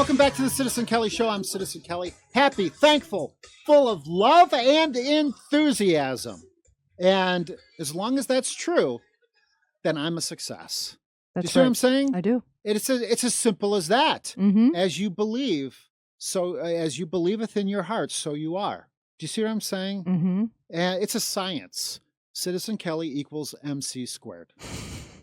Welcome back to the Citizen Kelly Show. I'm Citizen Kelly. Happy, thankful, full of love and enthusiasm. And as long as that's true, then I'm a success. That's do you see what I'm saying? I do. It's as simple as that. Mm-hmm. As you believe, so as you believeth in your heart, so you are. Do you see what I'm saying? Mm-hmm. It's a science. Citizen Kelly equals MC squared.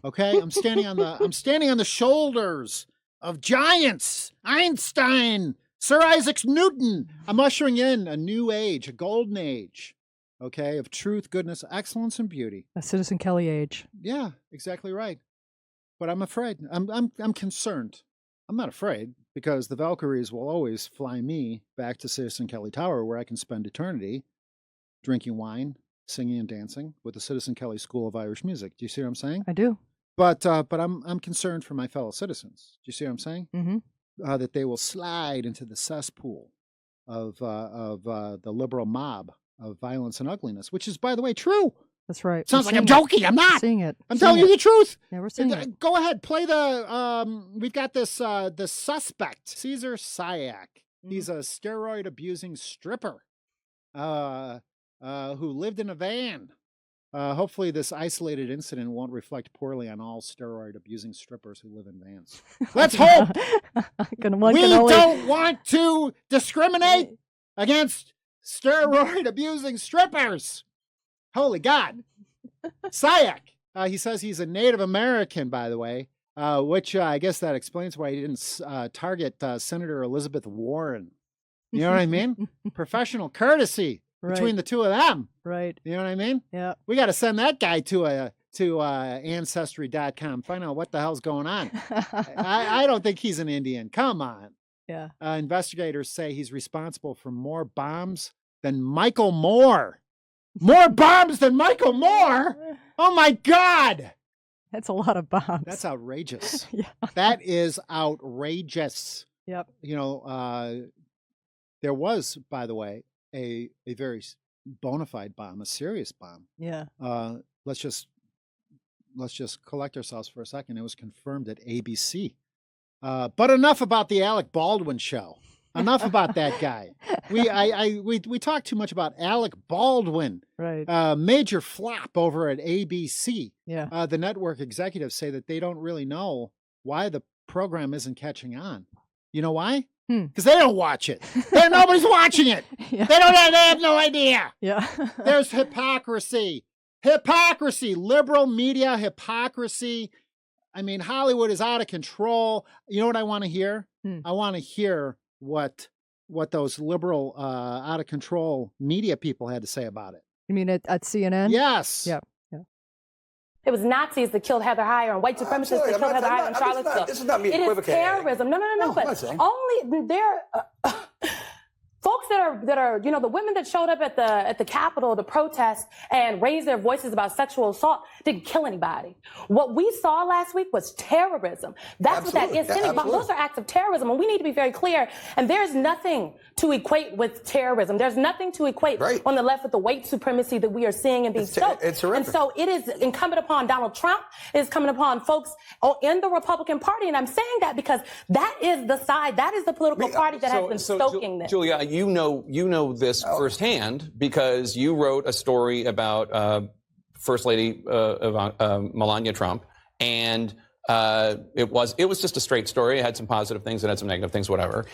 Okay, I'm standing on the shoulders of giants. Einstein, Sir Isaac Newton. I'm ushering in a new age, a golden age. Okay, of truth, goodness, excellence, and beauty. A Citizen Kelly age. Yeah, exactly right. But I'm afraid. I'm concerned. I'm not afraid because the Valkyries will always fly me back to Citizen Kelly Tower, where I can spend eternity drinking wine, singing and dancing with the Citizen Kelly School of Irish Music. Do you see what I'm saying? I do. But I'm concerned for my fellow citizens. Do you see what I'm saying? Mm-hmm. That they will slide into the cesspool of the liberal mob of violence and ugliness, which is, by the way, true. That's right. Sounds like I'm joking. I'm not. Seeing it. I'm telling you the truth. Yeah, we're seeing it. Go ahead, play the. We've got this. The suspect, Caesar Syak. He's a steroid abusing stripper, who lived in a van. Hopefully, this isolated incident won't reflect poorly on all steroid abusing strippers who live in vans. Let's hope. We don't want to discriminate against steroid abusing strippers. Holy God. Syak. He says he's a Native American, by the way, which I guess that explains why he didn't target Senator Elizabeth Warren. You know what I mean? Professional courtesy between the two of them. Right. You know what I mean? Yeah. We got to send that guy to Ancestry.com. Find out what the hell's going on. I don't think he's an Indian. Come on. Yeah. Investigators say he's responsible for more bombs than Michael Moore. More bombs than Michael Moore? Oh, my God. That's a lot of bombs. That's outrageous. Yeah. That is outrageous. Yep. You know, there was, by the way, a very bona fide bomb, a serious bomb. Yeah. Let's just collect ourselves for a second. It was confirmed at ABC. But enough about the Alec Baldwin show. Enough about that guy. We talk too much about Alec Baldwin. Right. Major flop over at ABC. Yeah. The network executives say that they don't really know why the program isn't catching on. You know why? Because they don't watch it. Nobody's watching it. Yeah. They have no idea. Yeah. There's hypocrisy. Hypocrisy. Liberal media hypocrisy. I mean, Hollywood is out of control. You know what I want to hear? I want to hear what those liberal, out of control media people had to say about it. You mean at CNN? Yes. Yeah. It was Nazis that killed Heather Heyer and white supremacists that killed Heather Heyer in Charlottesville. This is not me equivocating. It is terrorism. No. But only there. Folks that are, you know, the women that showed up at the Capitol to protest and raise their voices about sexual assault didn't kill anybody. What we saw last week was terrorism. That's what that is. Those are acts of terrorism, and we need to be very clear. And there's nothing to equate with terrorism. There's nothing to equate on the left with the white supremacy that we are seeing and being stoked. It's horrific. And so it is incumbent upon Donald Trump. It is incumbent upon folks in the Republican Party. And I'm saying that because that is the side, that is the political party that has been stoking this. Julia, you know this firsthand because you wrote a story about First Lady Melania Trump, and it was just a straight story. It had some positive things, it had some negative things, whatever.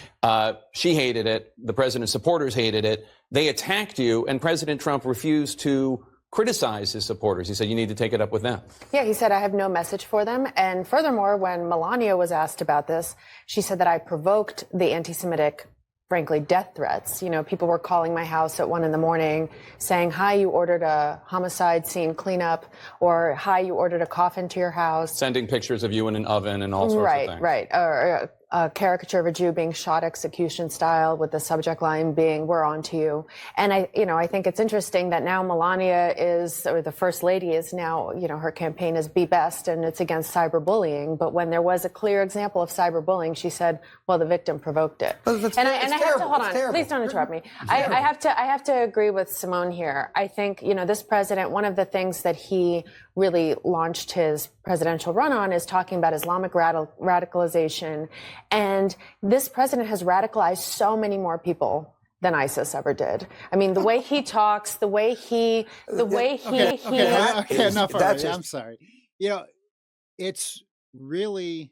She hated it. The president's supporters hated it. They attacked you, and President Trump refused to criticize his supporters. He said, you need to take it up with them. Yeah, he said, I have no message for them. And furthermore, when Melania was asked about this, she said that I provoked the anti-Semitic, frankly, death threats. You know, people were calling my house at 1 a.m. saying, hi, you ordered a homicide scene cleanup, or hi, you ordered a coffin to your house. Sending pictures of you in an oven and all sorts of things. Right. Or a caricature of a Jew being shot execution style with the subject line being, we're on to you. And I think it's interesting that now Melania is, or the first lady is now, her campaign is Be Best and it's against cyberbullying. But when there was a clear example of cyberbullying, she said, well, the victim provoked it. I have to, hold on, please don't interrupt me. I have to agree with Simone here. I think, this president, one of the things that he really launched his presidential run on is talking about Islamic radicalization And this president has radicalized so many more people than ISIS ever did. I mean, the way he talks, Okay, enough already. I'm sorry. You know, it's really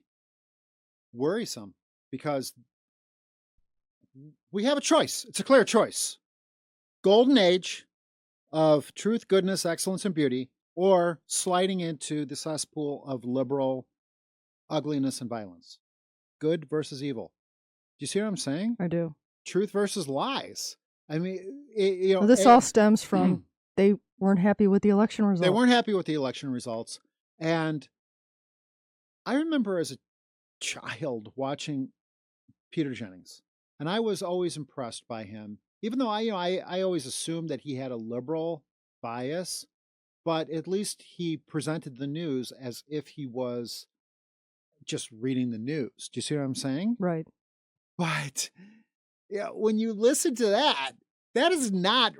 worrisome because we have a choice. It's a clear choice. Golden age of truth, goodness, excellence, and beauty, or sliding into the cesspool of liberal ugliness and violence. Good versus evil. Do you see what I'm saying? I do. Truth versus lies. I mean, Well, this all stems from they weren't happy with the election results. They weren't happy with the election results. And I remember as a child watching Peter Jennings, and I was always impressed by him, even though I always assumed that he had a liberal bias, but at least he presented the news as if he was just reading the news. Do you see what I'm saying? Right. But when you listen to that's not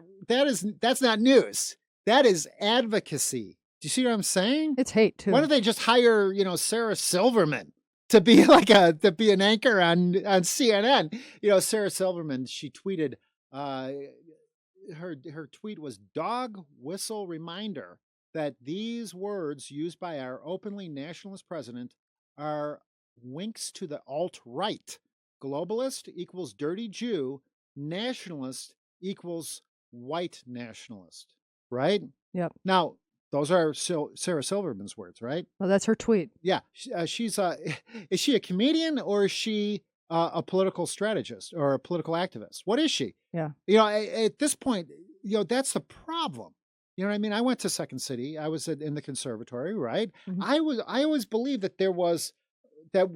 news. That is advocacy. Do you see what I'm saying? It's hate too. Why don't they just hire, Sarah Silverman to be an anchor on CNN? Sarah Silverman, she tweeted, her tweet was dog whistle reminder that these words used by our openly nationalist president are winks to the alt-right. Globalist equals dirty Jew. Nationalist equals white nationalist. Right? Yep. Now, those are Sarah Silverman's words, right? Well, that's her tweet. Yeah. She's is she a comedian or is she a political strategist or a political activist? What is she? Yeah. At this point, that's the problem. You know what I mean? I went to Second City. I was in the conservatory, right? Mhm. I always believed that there was that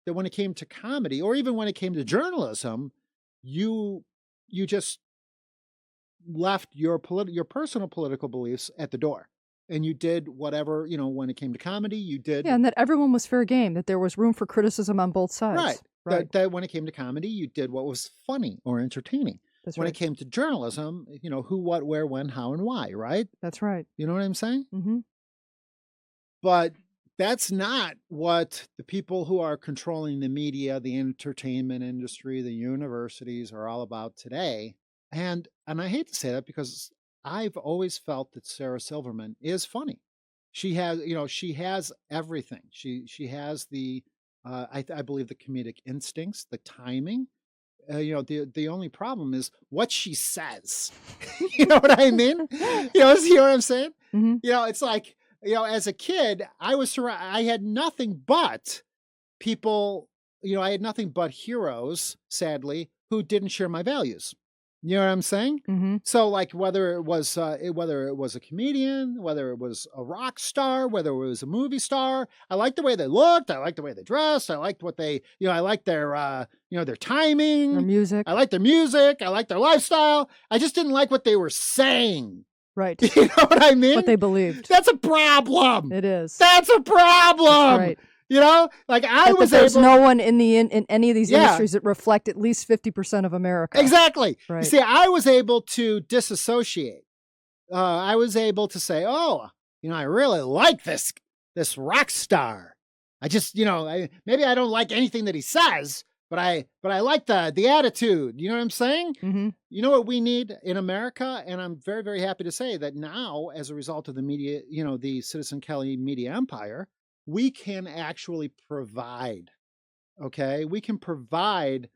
when it came to comedy or even when it came to journalism, you just left your personal political beliefs at the door, and you did whatever when it came to comedy. You did, Yeah, and that everyone was fair game. That there was room for criticism on both sides. Right. That when it came to comedy, you did what was funny or entertaining. That's when right. it came to journalism, who, what, where, when, how, and why. Right. That's right. You know what I'm saying? Mm-hmm. But that's not what the people who are controlling the media, the entertainment industry, the universities are all about today. And I hate to say that because I've always felt that Sarah Silverman is funny. She has everything. She has the I believe the comedic instincts, the timing. The only problem is what she says. You know what I mean? See what I'm saying? Mm-hmm. It's like, as a kid, I had nothing but people, I had nothing but heroes, sadly, who didn't share my values. You know what I'm saying? Mm-hmm. So like whether it was a comedian, whether it was a rock star, whether it was a movie star, I liked the way they looked, I liked the way they dressed, I liked what they, I liked their their timing, Their music. I liked their music, I liked their lifestyle. I just didn't like what they were saying. Right. You know what I mean? What they believed. That's a problem. It is. That's a problem. That's right. Like there's no one in any of these industries that reflect at least 50% of America. Exactly. Right. You see, I was able to disassociate. I was able to say, oh, I really like this rock star. I just, maybe I don't like anything that he says, but I like the attitude. You know what I'm saying? Mm-hmm. You know what we need in America? And I'm very, very happy to say that now, as a result of the media, the Citizen Kelly media empire, we can actually provide, okay? We can provide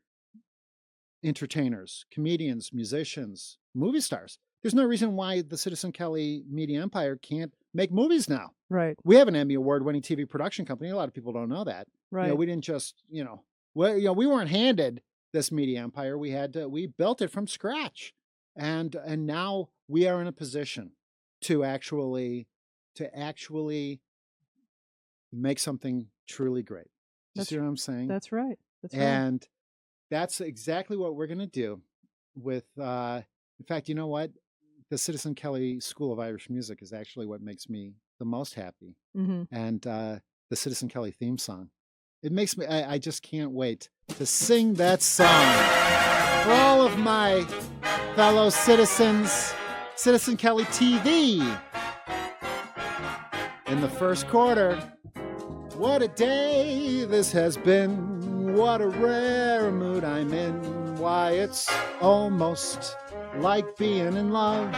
entertainers, comedians, musicians, movie stars. There's no reason why the Citizen Kelly media empire can't make movies now. Right. We have an Emmy award-winning TV production company. A lot of people don't know that. Right. We didn't just, we weren't handed this media empire. We built it from scratch. And now we are in a position to actually make something truly great. You see what I'm saying? That's right. And that's exactly what we're going to do with, in fact, you know what? The Citizen Kelly School of Irish Music is actually what makes me the most happy. Mm-hmm. And the Citizen Kelly theme song. It makes me, I just can't wait to sing that song for all of my fellow citizens. Citizen Kelly TV in the first quarter. What a day this has been. What a rare mood I'm in. Why, it's almost like being in love.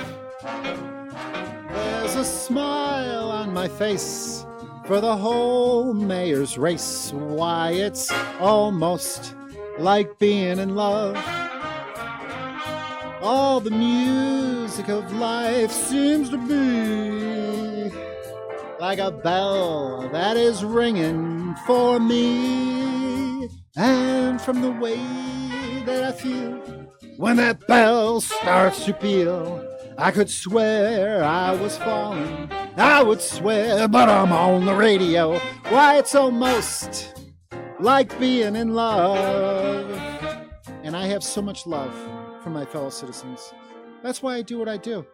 There's a smile on my face for the whole mayor's race. Why, it's almost like being in love. All the music of life seems to be like a bell that is ringing for me. And from the way that I feel when that bell starts to peal, I could swear I was falling. I would swear, but I'm on the radio. Why, it's almost like being in love. And I have so much love for my fellow citizens. That's why I do what I do.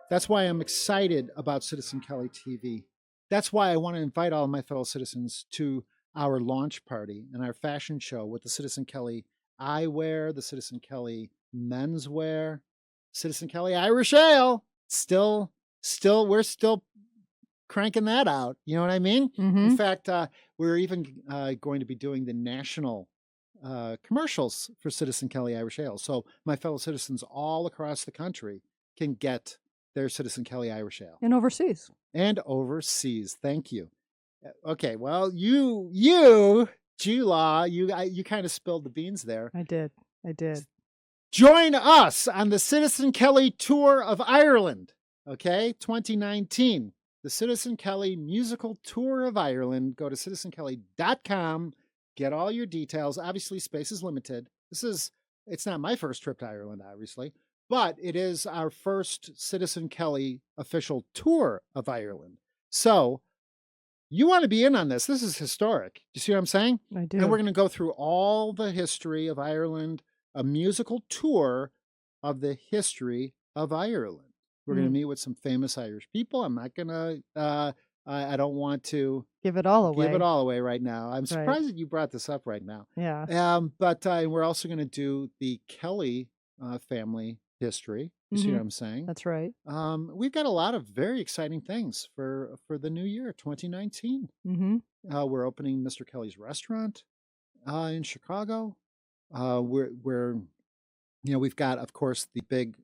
That's why I'm excited about Citizen Kelly TV. That's why I want to invite all of my fellow citizens to our launch party and our fashion show with the Citizen Kelly eyewear, the Citizen Kelly menswear, Citizen Kelly Irish Ale. We're still cranking that out. You know what I mean? Mm-hmm. In fact, we're even going to be doing the national commercials for Citizen Kelly Irish Ale. So my fellow citizens all across the country can get their Citizen Kelly Irish Ale. And overseas. And overseas. Thank you. Okay, well, you, G-Law, you kind of spilled the beans there. I did. Join us on the Citizen Kelly Tour of Ireland, okay, 2019. The Citizen Kelly Musical Tour of Ireland. Go to citizenkelly.com. Get all your details. Obviously, space is limited. It's not my first trip to Ireland, obviously, but it is our first Citizen Kelly official tour of Ireland. So you want to be in on this. This is historic. You see what I'm saying? I do. And we're going to go through all the history of Ireland, a musical tour of the history of Ireland. We're going to meet with some famous Irish people. I'm not going to, I don't want to give it all away right now. I'm surprised that you brought this up right now. Yeah. But we're also going to do the Kelly family history. You see what I'm saying? That's right. We've got a lot of very exciting things for the new year, 2019. Mm-hmm. We're opening Mr. Kelly's restaurant in Chicago. We've got, of course, the big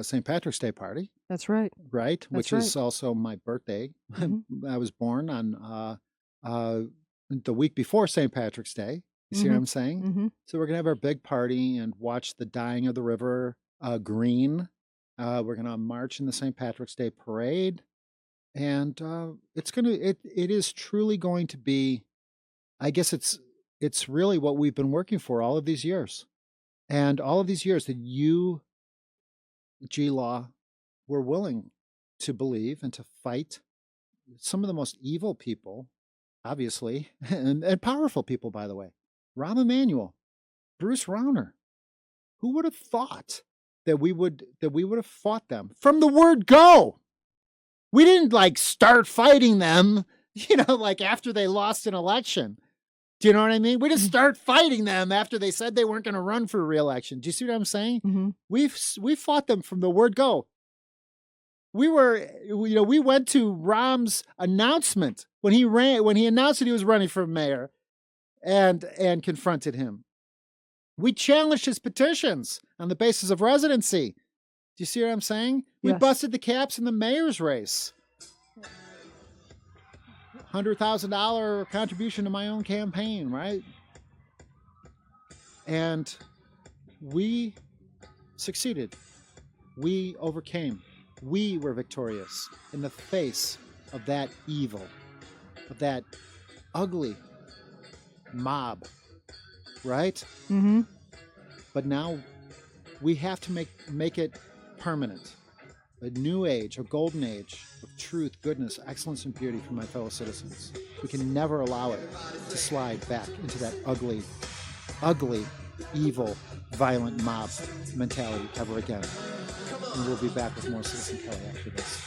St. Patrick's Day party. That's right. Right, which is right. also my birthday. Mm-hmm. I was born on the week before St. Patrick's Day. You see what I'm saying? Mm-hmm. So we're going to have our big party and watch the dyeing of the river green. We're going to march in the St. Patrick's Day parade. And it is truly going to be, I guess it's really what we've been working for all of these years. And all of these years that you, G-Law, were willing to believe and to fight some of the most evil people, obviously, and powerful people, by the way. Rahm Emanuel, Bruce Rauner. Who would have thought that we would have fought them from the word go? We didn't start fighting them, after they lost an election. Do you know what I mean? We didn't start fighting them after they said they weren't going to run for re-election. Do you see what I'm saying? Mm-hmm. We fought them from the word go. We went to Rahm's announcement when he announced that he was running for mayor and confronted him. We challenged his petitions on the basis of residency. Do you see what I'm saying? We busted the caps in the mayor's race. $100,000 contribution to my own campaign, right? And we succeeded. We overcame. We were victorious in the face of that evil, of that ugly mob, right? Mm-hmm. But now we have to make it permanent. A new age, a golden age of truth, goodness, excellence, and beauty for my fellow citizens. We can never allow it to slide back into that ugly, ugly, evil, violent mob mentality ever again. And we'll be back with more Citizen Kelly after this.